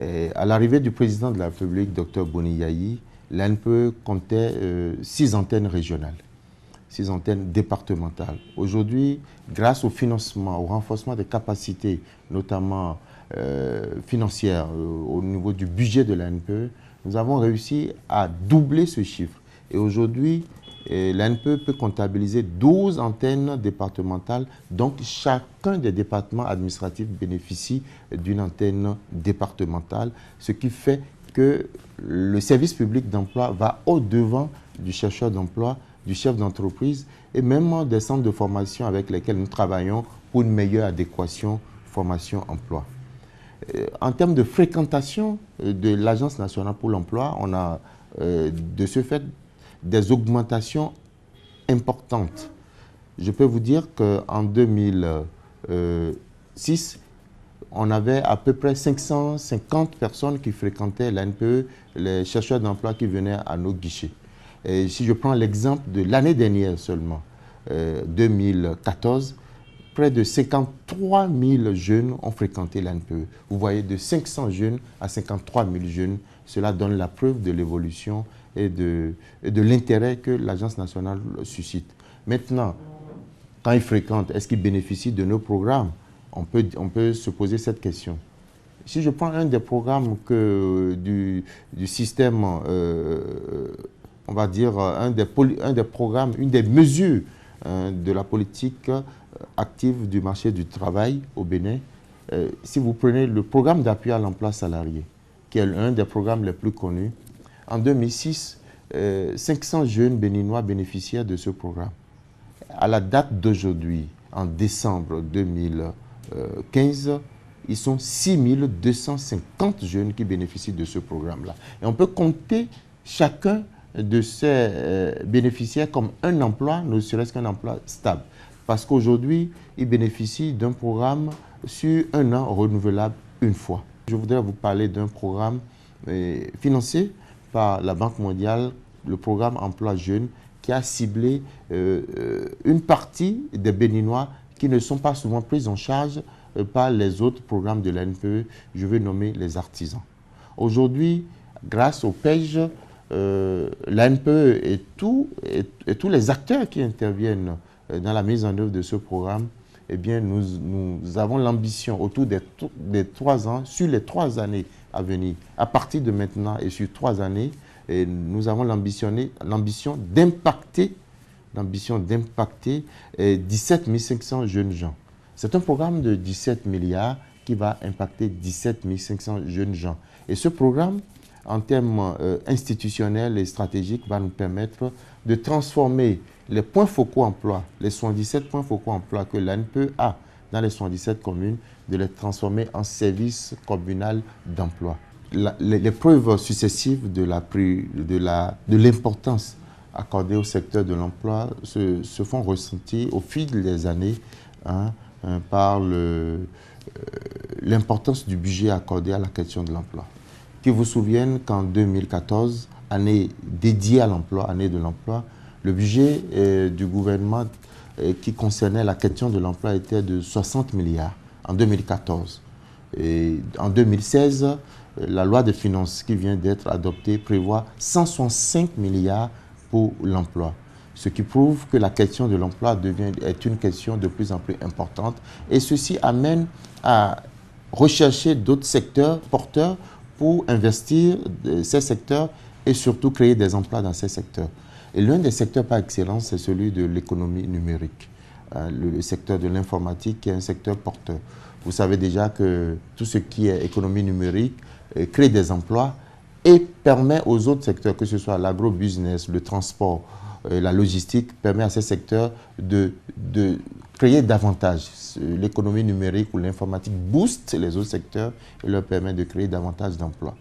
Et à l'arrivée du président de la République, Dr Boni Yayi, l'ANPE comptait 6 antennes régionales, 6 antennes départementales. Aujourd'hui, grâce au financement, au renforcement des capacités, notamment financières, au niveau du budget de l'ANPE, nous avons réussi à doubler ce chiffre. Et aujourd'hui, l'ANPE peut comptabiliser 12 antennes départementales, donc chacun des départements administratifs bénéficie d'une antenne départementale, ce qui fait que le service public d'emploi va au-devant du chercheur d'emploi, du chef d'entreprise et même des centres de formation avec lesquels nous travaillons pour une meilleure adéquation formation-emploi. En termes de fréquentation de l'Agence nationale pour l'emploi, on a de ce fait des augmentations importantes. Je peux vous dire qu'en 2006, on avait à peu près 550 personnes qui fréquentaient l'ANPE, les chercheurs d'emploi qui venaient à nos guichets. Et si je prends l'exemple de l'année dernière seulement, 2014, près de 53 000 jeunes ont fréquenté l'ANPE. Vous voyez, de 500 jeunes à 53 000 jeunes, cela donne la preuve de l'évolution et de l'intérêt que l'Agence nationale suscite. Maintenant, quand ils fréquentent, est-ce qu'ils bénéficient de nos programmes? On peut se poser cette question. Si je prends un des programmes du système, on va dire, un des programmes, une des mesures de la politique active du marché du travail au Bénin, si vous prenez le programme d'appui à l'emploi salarié, qui est un des programmes les plus connus, en 2006, 500 jeunes béninois bénéficiaient de ce programme. À la date d'aujourd'hui, en décembre 2015, ils sont 6 250 jeunes qui bénéficient de ce programme-là. Et on peut compter chacun de ces bénéficiaires comme un emploi, ne serait-ce qu'un emploi stable. Parce qu'aujourd'hui, ils bénéficient d'un programme sur un an renouvelable une fois. Je voudrais vous parler d'un programme financé par la Banque mondiale, le programme Emploi Jeune, qui a ciblé une partie des Béninois qui ne sont pas souvent pris en charge par les autres programmes de l'ANPE, je vais nommer les artisans. Aujourd'hui, grâce au PEJ, l'ANPE et tous les acteurs qui interviennent dans la mise en œuvre de ce programme, eh bien, nous avons l'ambition autour des 3 ans, sur les 3 années à venir, à partir de maintenant et sur 3 années, et nous avons l'ambition d'impacter 17 500 jeunes gens. C'est un programme de 17 milliards qui va impacter 17 500 jeunes gens. Et ce programme, en termes institutionnels et stratégiques, va nous permettre de transformer les points focaux emploi, les 77 points focaux emploi que l'ANPE a dans les 77 communes, de les transformer en services communal d'emploi. Les preuves successives de l'importance accordée au secteur de l'emploi se font ressentir au fil des années par l'importance du budget accordé à la question de l'emploi. Qui vous souviennent qu'en 2014, année dédiée à l'emploi, année de l'emploi, le budget du gouvernement qui concernait la question de l'emploi était de 60 milliards en 2014. Et en 2016, la loi de finances qui vient d'être adoptée prévoit 165 milliards pour l'emploi. Ce qui prouve que la question de l'emploi est une question de plus en plus importante. Et ceci amène à rechercher d'autres secteurs porteurs pour investir ces secteurs et surtout créer des emplois dans ces secteurs. Et l'un des secteurs par excellence, c'est celui de l'économie numérique, le secteur de l'informatique qui est un secteur porteur. Vous savez déjà que tout ce qui est économie numérique crée des emplois et permet aux autres secteurs, que ce soit l'agrobusiness, le transport, la logistique, permet à ces secteurs de créer davantage. L'économie numérique ou l'informatique booste les autres secteurs et leur permet de créer davantage d'emplois.